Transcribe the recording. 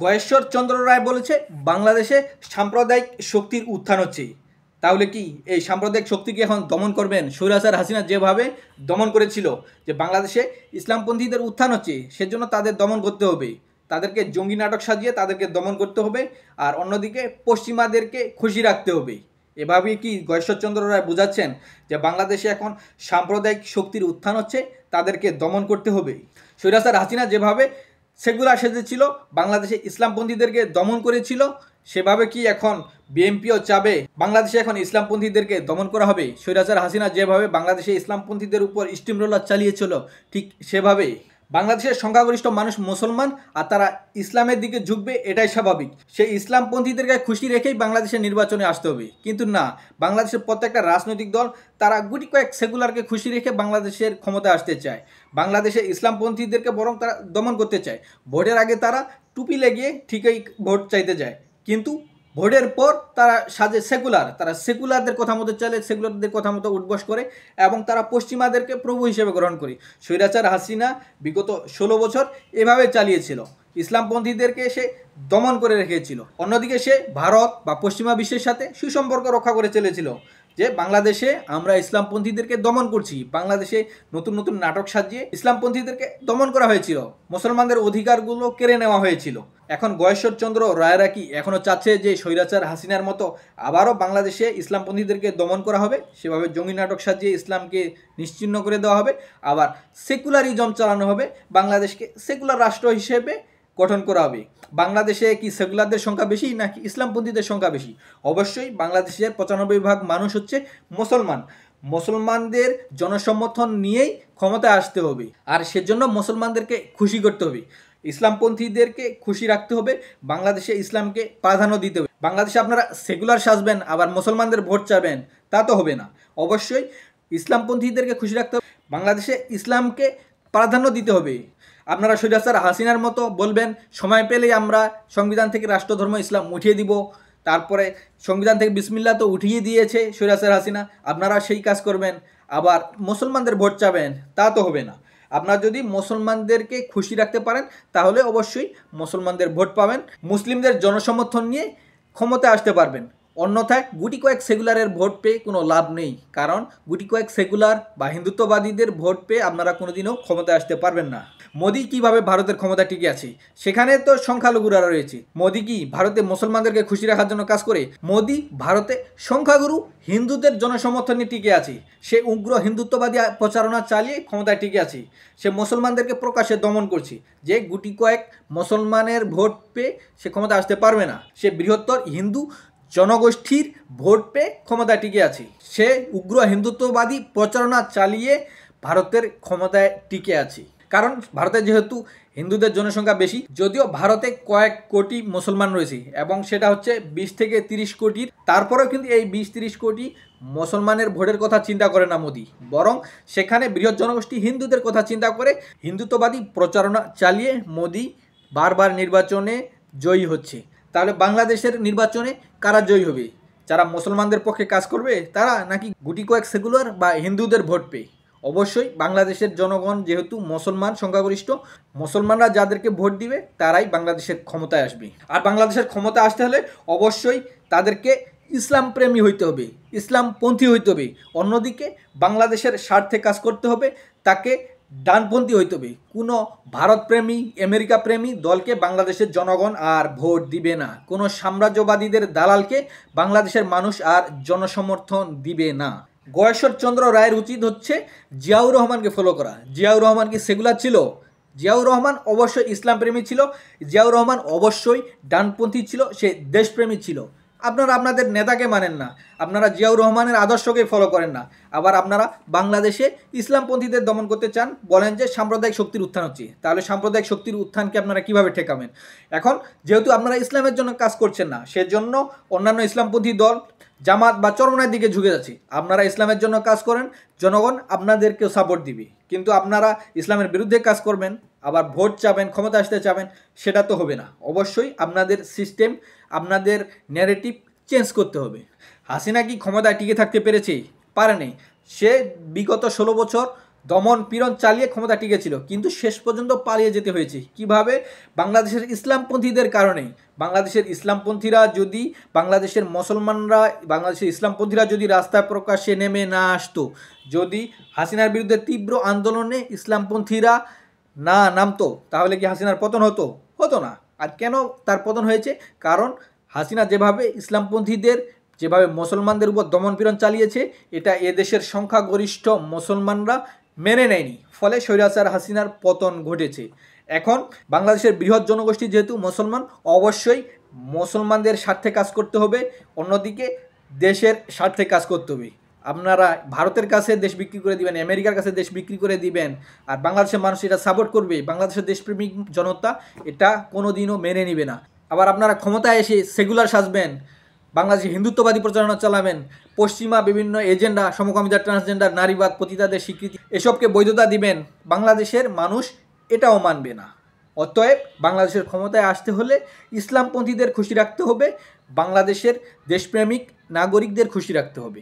গয়েশ্বর চন্দ্র রায় বলেছে বাংলাদেশে সাম্প্রদায়িক শক্তির উত্থান হচ্ছে। তাহলে কি এই সাম্প্রদায়িক শক্তিকে এখন দমন করবেন? স্বৈরাচার হাসিনা যেভাবে দমন করেছিল যে বাংলাদেশে ইসলামপন্থীদের উত্থান হচ্ছে, সেজন্য তাদের দমন করতে হবে, তাদেরকে জঙ্গি নাটক সাজিয়ে তাদেরকে দমন করতে হবে, আর অন্যদিকে পশ্চিমাদেরকে খুশি রাখতে হবে। এভাবে কি গয়েশ্বরচন্দ্র রায় বোঝাচ্ছেন যে বাংলাদেশে এখন সাম্প্রদায়িক শক্তির উত্থান হচ্ছে, তাদেরকে দমন করতে হবে? স্বৈরাচার হাসিনা যেভাবে সেগুলার সেজেছিল, বাংলাদেশে ইসলামপন্থীদেরকে দমন করেছিল, সেভাবে কি এখন বিএনপিও চাবে বাংলাদেশে এখন ইসলামপন্থীদেরকে দমন করা হবে? স্বৈরাচার হাসিনা যেভাবে বাংলাদেশে ইসলামপন্থীদের উপর স্টিমরোলার চালিয়েছিল, ঠিক সেভাবে বাংলাদেশের সংখ্যাগরিষ্ঠ মানুষ মুসলমান, আর তারা ইসলামের দিকে ঝুঁকবে, এটাই স্বাভাবিক। সেই ইসলামপন্থীদেরকে খুশি রেখেই বাংলাদেশের নির্বাচনে আসতে হবে। কিন্তু না, বাংলাদেশের প্রত্যেকটা রাজনৈতিক দল তারা গুটি কয়েক সেকুলারকে খুশি রেখে বাংলাদেশের ক্ষমতায় আসতে চায়। বাংলাদেশে ইসলামপন্থীদেরকে বরং তারা দমন করতে চায়। ভোটের আগে তারা টুপি লাগিয়ে ঠিকই ভোট চাইতে যায়, কিন্তু ভোটের পর তারা সাজে সেকুলার, তারা সেকুলারদের কথা মতো চলে, সেকুলারদের কথা মতো উঠবস করে, এবং তারা পশ্চিমাদেরকে প্রভু হিসেবে গ্রহণ করে। স্বৈরাচার হাসিনা বিগত 16 বছর এভাবে চালিয়েছিল, ইসলামপন্থীদেরকে সে দমন করে রেখেছিল। অন্যদিকে সে ভারত বা পশ্চিমা বিশ্বের সাথে সুসম্পর্ক রক্ষা করে চলেছিল যে বাংলাদেশে আমরা ইসলামপন্থীদেরকে দমন করছি। বাংলাদেশে নতুন নতুন নাটক সাজিয়ে ইসলামপন্থীদেরকে দমন করা হয়েছিল, মুসলমানদের অধিকারগুলো কেড়ে নেওয়া হয়েছিল। এখন গয়েশ্বরচন্দ্র রায়রা কি এখনও চাচ্ছে যে স্বৈরাচার হাসিনার মতো আবারও বাংলাদেশে ইসলামপন্থীদেরকে দমন করা হবে, সেভাবে জঙ্গি নাটক সাজিয়ে ইসলামকে নিশ্চিহ্ন করে দেওয়া হবে, আবার সেকুলারিজম চালানো হবে, বাংলাদেশকে সেকুলার রাষ্ট্র হিসেবে গঠন করা হবে? বাংলাদেশে কি সেকুলারদের সংখ্যা বেশি নাকি ইসলামপন্থীদের সংখ্যা বেশি? অবশ্যই বাংলাদেশের 95% মানুষ হচ্ছে মুসলমান। মুসলমানদের জনসমর্থন নিয়েই ক্ষমতায় আসতে হবে, আর সেজন্য মুসলমানদেরকে খুশি করতে হবে, ইসলামপন্থীদেরকে খুশি রাখতে হবে, বাংলাদেশে ইসলামকে প্রাধান্য দিতে হবে। বাংলাদেশে আপনারা সেকুলার সাজবেন আবার মুসলমানদের ভোট চাবেন, তা তো হবে না। অবশ্যই ইসলামপন্থীদেরকে খুশি রাখতে হবে, বাংলাদেশে ইসলামকে প্রাধান্য দিতে হবে। আপনারা স্বৈরাচার হাসিনার মতো বলবেন সময় পেলেই আমরা সংবিধান থেকে রাষ্ট্রধর্ম ইসলাম উঠিয়ে দিব, তারপরে সংবিধান থেকে বিসমিল্লাহ তো উঠিয়ে দিয়েছে স্বৈরাচার হাসিনা, আপনারা সেই কাজ করবেন, আবার মুসলমানদের ভোট চাবেন, তা তো হবে না। আপনারা যদি মুসলমানদেরকে খুশি রাখতে পারেন তাহলে অবশ্যই মুসলমানদের ভোট পাবেন, মুসলিমদের জনসমর্থন নিয়ে ক্ষমতায় আসতে পারবেন। অন্যথায় গুটি কয়েক সেকুলারের ভোট পেয়ে কোনো লাভ নেই, কারণ গুটি কয়েক সেকুলার বা হিন্দুত্ববাদীদের ভোট পেয়ে আপনারা কোনোদিনও ক্ষমতায় আসতে পারবেন না। মোদি কিভাবে ভারতের ক্ষমতা টিকে আছে? সেখানে তো সংখ্যালঘুরা রয়েছে। মোদি কি ভারতে মুসলমানদেরকে খুশি রাখার জন্য কাজ করে? মোদি ভারতে সংখ্যাগুরু হিন্দুদের জনসমর্থনে টিকে আছে। সে উগ্র হিন্দুত্ববাদী প্রচারণা চালিয়ে ক্ষমতায় টিকে আছে। সে মুসলমানদেরকে প্রকাশ্যে দমন করছে যে গুটি কয়েক মুসলমানের ভোট পেয়ে সে ক্ষমতা আসতে পারবে না। সে বৃহত্তর হিন্দু জনগোষ্ঠীর ভোট পেয়ে ক্ষমতায় টিকে আছে। সে উগ্র হিন্দুত্ববাদী প্রচারণা চালিয়ে ভারতের ক্ষমতায় টিকে আছে। কারণ ভারতে যেহেতু হিন্দুদের জনসংখ্যা বেশি, যদিও ভারতে কয়েক কোটি মুসলমান রয়েছে এবং সেটা হচ্ছে 20 থেকে 30 কোটির, তারপরেও কিন্তু এই 20-30 কোটি মুসলমানের ভোটের কথা চিন্তা করে না মোদি, বরং সেখানে বৃহৎ জনগোষ্ঠী হিন্দুদের কথা চিন্তা করে হিন্দুত্ববাদী প্রচারণা চালিয়ে মোদি বারবার নির্বাচনে জয়ী হচ্ছে। তাহলে বাংলাদেশের নির্বাচনে কারা জয়ী হবে? যারা মুসলমানদের পক্ষে কাজ করবে তারা, নাকি গুটি কয়েক সেকুলার বা হিন্দুদের ভোট পেয়ে? অবশ্যই বাংলাদেশের জনগণ যেহেতু মুসলমান সংখ্যাগরিষ্ঠ, মুসলমানরা যাদেরকে ভোট দিবে তারাই বাংলাদেশের ক্ষমতায় আসবে। আর বাংলাদেশের ক্ষমতা আসতে হলে অবশ্যই তাদেরকে ইসলাম প্রেমী হইতে হবে, ইসলামপন্থী হইতে হবে। অন্যদিকে বাংলাদেশের স্বার্থে কাজ করতে হবে, তাকে ডানপন্থী হইতে হবে। কোনো ভারতপ্রেমী আমেরিকা প্রেমী দলকে বাংলাদেশের জনগণ আর ভোট দিবে না। কোনো সাম্রাজ্যবাদীদের দালালকে বাংলাদেশের মানুষ আর জনসমর্থন দিবে না। গয়েশ্বরচন্দ্র রায়ের উচিত হচ্ছে জিয়াউর রহমানকে ফলো করা। জিয়াউর রহমান কি সেকুলার ছিল? জিয়াউর রহমান অবশ্যই ইসলাম প্রেমী ছিল, জিয়াউর রহমান অবশ্যই ডানপন্থী ছিল, সে দেশপ্রেমী ছিল। আপনারা আপনাদের নেতাকে মানেন না, আপনারা জিয়াউর রহমানের আদর্শকে ফলো করেন না, আবার আপনারা বাংলাদেশে ইসলামপন্থীদের দমন করতে চান, বলেন যে সাম্প্রদায়িক শক্তির উত্থান হচ্ছে। তাহলে সাম্প্রদায়িক শক্তির উত্থানকে আপনারা কিভাবে ঠেকাবেন? এখন যেহেতু আপনারা ইসলামের জন্য কাজ করছেন না, সেজন্য অন্যান্য ইসলামপন্থী দল জামাত বা চরমনার দিকে ঝুঁকে যাচ্ছে। আপনারা ইসলামের জন্য কাজ করেন, জনগণ আপনাদেরকেও সাপোর্ট দিবে, কিন্তু আপনারা ইসলামের বিরুদ্ধে কাজ করবেন, আবার ভোট চাবেন, ক্ষমতা আসতে চাবেন, সেটা তো হবে না। অবশ্যই আপনাদের সিস্টেম, আপনাদের ন্যারেটিভ চেঞ্জ করতে হবে। হাসিনা কি ক্ষমতায় টিকে থাকতে পেরেছে? পারেনি। সে বিগত 16 বছর দমন পীড়ন চালিয়ে ক্ষমতা টিকেছিল, কিন্তু শেষ পর্যন্ত পালিয়ে যেতে হয়েছে। কিভাবে? বাংলাদেশের ইসলামপন্থীদের কারণেই। বাংলাদেশের ইসলামপন্থীরা যদি বাংলাদেশের ইসলামপন্থীরা যদি রাস্তায় প্রকাশ্যে নেমে না আসতো, যদি হাসিনার বিরুদ্ধে তীব্র আন্দোলনে ইসলামপন্থীরা না নামতো, তাহলে কি হাসিনার পতন হতো? হতো না। আর কেন তার পতন হয়েছে? কারণ হাসিনা যেভাবে মুসলমানদের উপর দমনপীড়ন চালিয়েছে, এটা এদেশের সংখ্যাগরিষ্ঠ মুসলমানরা মেনে নেয়নি, ফলে স্বৈরাচার হাসিনার পতন ঘটেছে। এখন বাংলাদেশের বৃহৎ জনগোষ্ঠী যেহেতু মুসলমান, অবশ্যই মুসলমানদের স্বার্থে কাজ করতে হবে, অন্যদিকে দেশের স্বার্থে কাজ করতে হবে। আপনারা ভারতের কাছে দেশ বিক্রি করে দিবেন, আমেরিকার কাছে দেশ বিক্রি করে দিবেন, আর বাংলাদেশের মানুষ এটা সাপোর্ট করবে, বাংলাদেশের দেশপ্রেমিক জনতা এটা কোনো দিনও মেনে নিবে না। আবার আপনারা ক্ষমতায় এসে সেকুলার সাজবেন, বাংলাদেশে হিন্দুত্ববাদী প্রচারণা চালাবেন, পশ্চিমা বিভিন্ন এজেন্ডা, সমকামিতা, ট্রান্সজেন্ডার, নারীবাদ, পতিতাদের স্বীকৃতি, এসবকে বৈধতা দিবেন, বাংলাদেশের মানুষ এটাও মানবে না। অতএব বাংলাদেশের ক্ষমতায় আসতে হলে ইসলামপন্থীদের খুশি রাখতে হবে, বাংলাদেশের দেশপ্রেমিক নাগরিকদের খুশি রাখতে হবে।